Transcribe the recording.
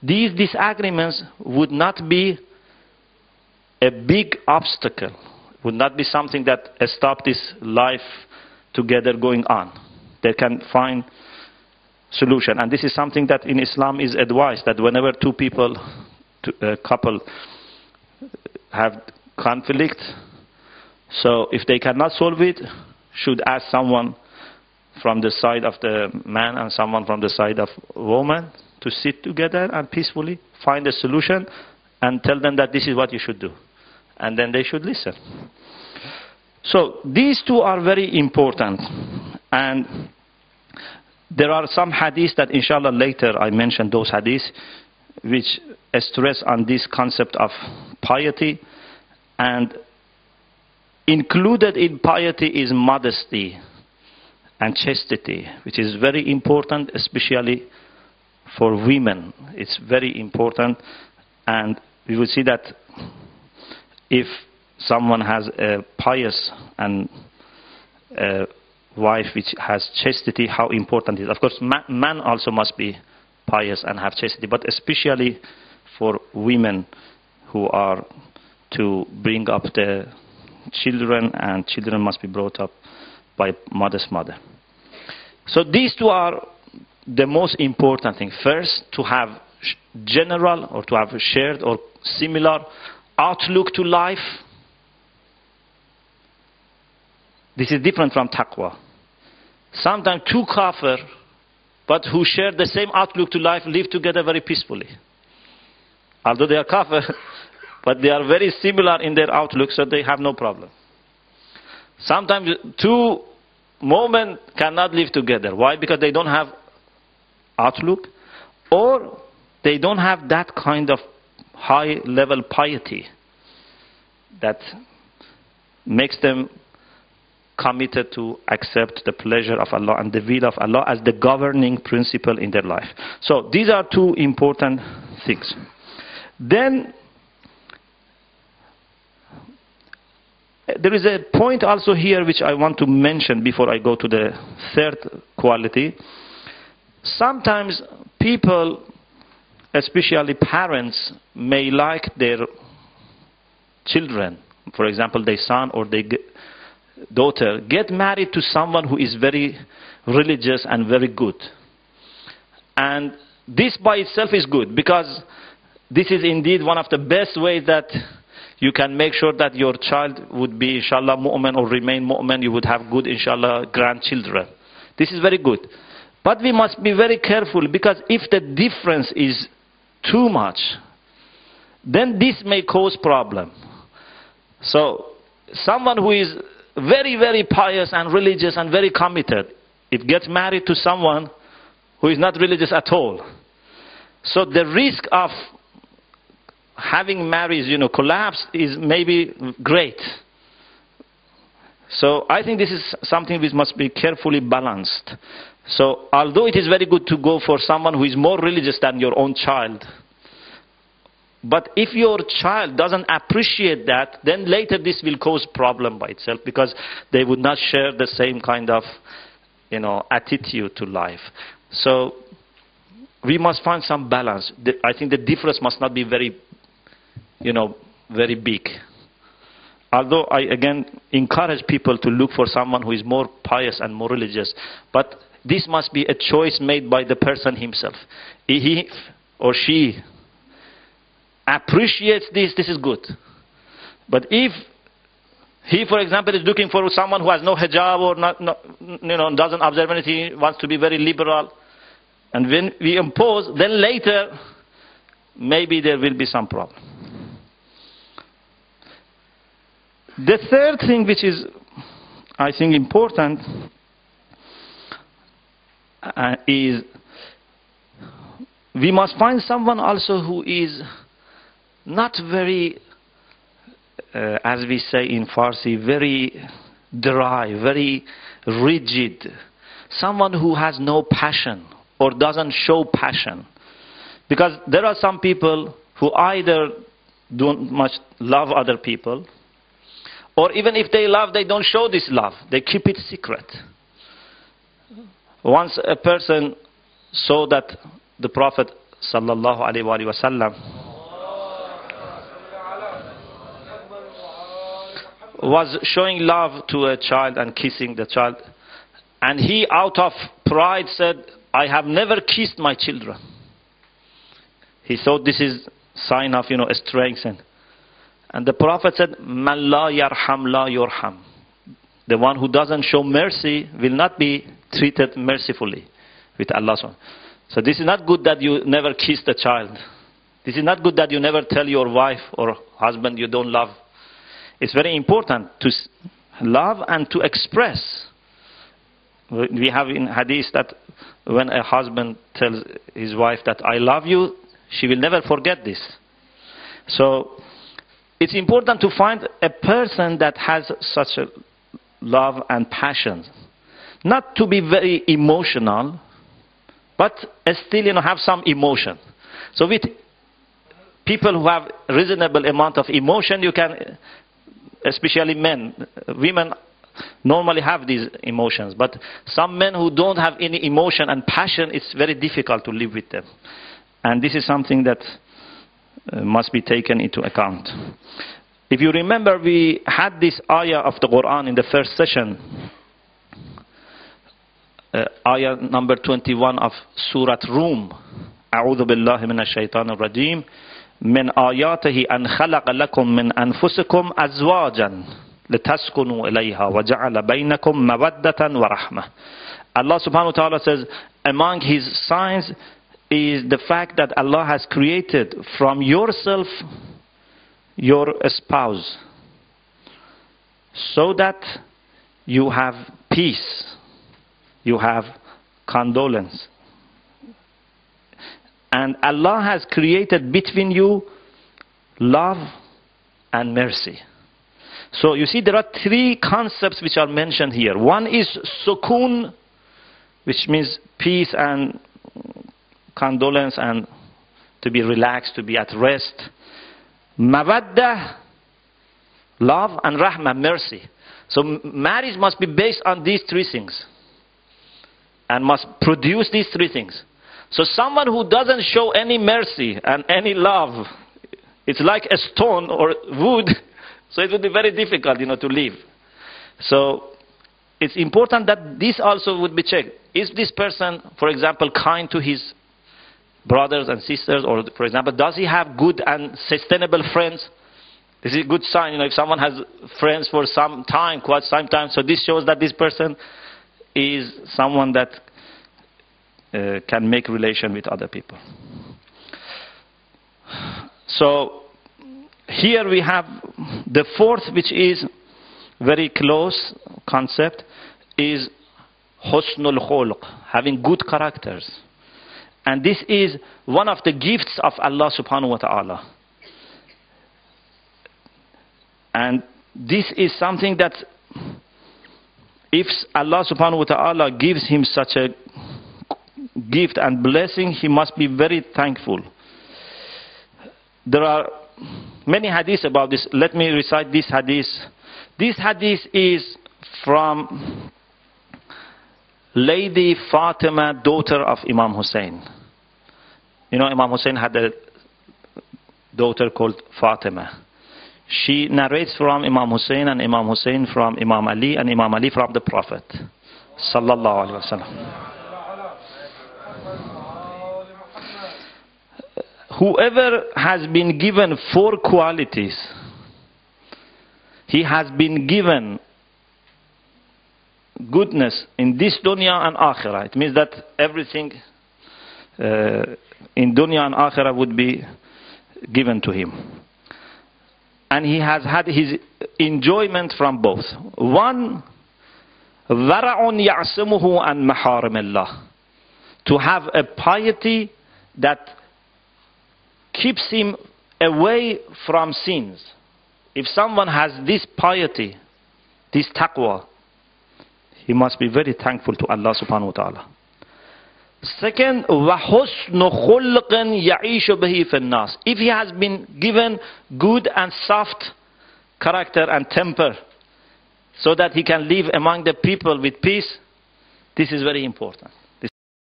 these disagreements would not be a big obstacle, would not be something that stop this life together going on. They can find solution. And this is something that in Islam is advised, that whenever two people, a couple, have conflict, so if they cannot solve it, should ask someone from the side of the man and someone from the side of woman to sit together and peacefully find a solution and tell them that this is what you should do. And then they should listen. So these two are very important. And there are some hadiths that inshallah later I mention those hadiths which stress on this concept of piety, and included in piety is modesty and chastity, which is very important, especially for women. It's very important, and we will see that if someone has a pious and a wife which has chastity, how important it is. Of course, man also must be pious and have chastity, but especially for women who are to bring up the children, and children must be brought up by modest mother. So these two are the most important thing. First, to have general or to have shared or similar outlook to life. This is different from taqwa. Sometimes two kafir, but who share the same outlook to life, live together very peacefully. Although they are kafir, but they are very similar in their outlook, so they have no problem. Sometimes two moments cannot live together. Why? Because they don't have outlook, or they don't have that kind of high level piety that makes them committed to accept the pleasure of Allah and the will of Allah as the governing principle in their life. So these are two important things. Then there is a point also here which I want to mention before I go to the third quality. Sometimes people, especially parents, may like their children, for example their son or their daughter, get married to someone who is very religious and very good. And this by itself is good, because this is indeed one of the best ways that you can make sure that your child would be inshallah mu'min or remain mu'min. You would have good inshallah grandchildren. This is very good. But we must be very careful, because if the difference is too much, then this may cause problem. So someone who is very, very pious and religious and very committed, if gets married to someone who is not religious at all, so the risk of having marriage, collapse is maybe great. So I think this is something which must be carefully balanced. So although it is very good to go for someone who is more religious than your own child, but if your child doesn't appreciate that, then later this will cause problem by itself, because they would not share the same kind of, attitude to life. So we must find some balance. I think the difference must not be very, very big. Although I again encourage people to look for someone who is more pious and more religious, but this must be a choice made by the person himself. He or she appreciates this is good. But if he, for example, is looking for someone who has no hijab or doesn't observe anything, wants to be very liberal, and when we impose, then later maybe there will be some problem. The third thing which is, I think, important is we must find someone also who is not very, as we say in Farsi, very dry, very rigid. Someone who has no passion or doesn't show passion. Because there are some people who either don't much love other people, or even if they love, they don't show this love. They keep it secret. Once a person saw that the Prophet sallallahu alaihi wasallam, was showing love to a child and kissing the child, and he out of pride said, I have never kissed my children. He thought this is sign of strength, and the Prophet said, man la yarham la yurham. The one who doesn't show mercy will not be treated mercifully with Allah. So this is not good that you never kiss the child. This is not good that you never tell your wife or husband you don't love. It's very important to love and to express. We have in hadith that when a husband tells his wife that I love you, she will never forget this. So it's important to find a person that has such a love and passion. Not to be very emotional, but still have some emotion. So with people who have reasonable amount of emotion, you can, especially men, women normally have these emotions, but some men who don't have any emotion and passion, it's very difficult to live with them. And this is something that must be taken into account. If you remember, we had this ayah of the Quran in the first session, ayah number 21 of Surah Rum. أعوذ بالله من الشيطان الرجيم من آياته أن خلق لكم من أنفسكم أزواجا لتسكنوا إليها وجعل بينكم مودة ورحمة. Allah subhanahu wa ta'ala says, among his signs is the fact that Allah has created from yourself your spouse, so that you have peace, you have condolence. And Allah has created between you love and mercy. So you see, there are three concepts which are mentioned here. One is sukun, which means peace and condolence and to be relaxed, to be at rest. Mawaddah, love, and rahmah, mercy. So marriage must be based on these three things and must produce these three things. So someone who doesn't show any mercy and any love, it's like a stone or wood, so it would be very difficult, to live. So it's important that this also would be checked. Is this person, for example, kind to his brothers and sisters, or for example, does he have good and sustainable friends? This is a good sign, if someone has friends for some time, quite some time, so this shows that this person is someone that can make relation with other people. So here we have the fourth, which is very close concept, is husnul khulq, having good characters. And this is one of the gifts of Allah subhanahu wa ta'ala. And this is something that if Allah subhanahu wa ta'ala gives him such a gift and blessing, he must be very thankful. There are many hadiths about this. Let me recite this hadith. This hadith is from Lady Fatima, daughter of Imam Hussein. Imam Hussein had a daughter called Fatima. She narrates from Imam Hussein, and Imam Hussein from Imam Ali, and Imam Ali from the Prophet sallallahu alaihi wasallam. Whoever has been given four qualities, he has been given goodness in this dunya and akhirah. It means that everything in dunya and akhirah would be given to him. And he has had his enjoyment from both. One, wara'un ya'simuhu an maharim Allah. To have a piety that keeps him away from sins. If someone has this piety, this taqwa, he must be very thankful to Allah subhanahu wa ta'ala. Second, وَحُسْنُ خُلْقٍ يَعِيشُ بِهِ فِي النَّاسِ. If he has been given good and soft character and temper, so that he can live among the people with peace, this is very important.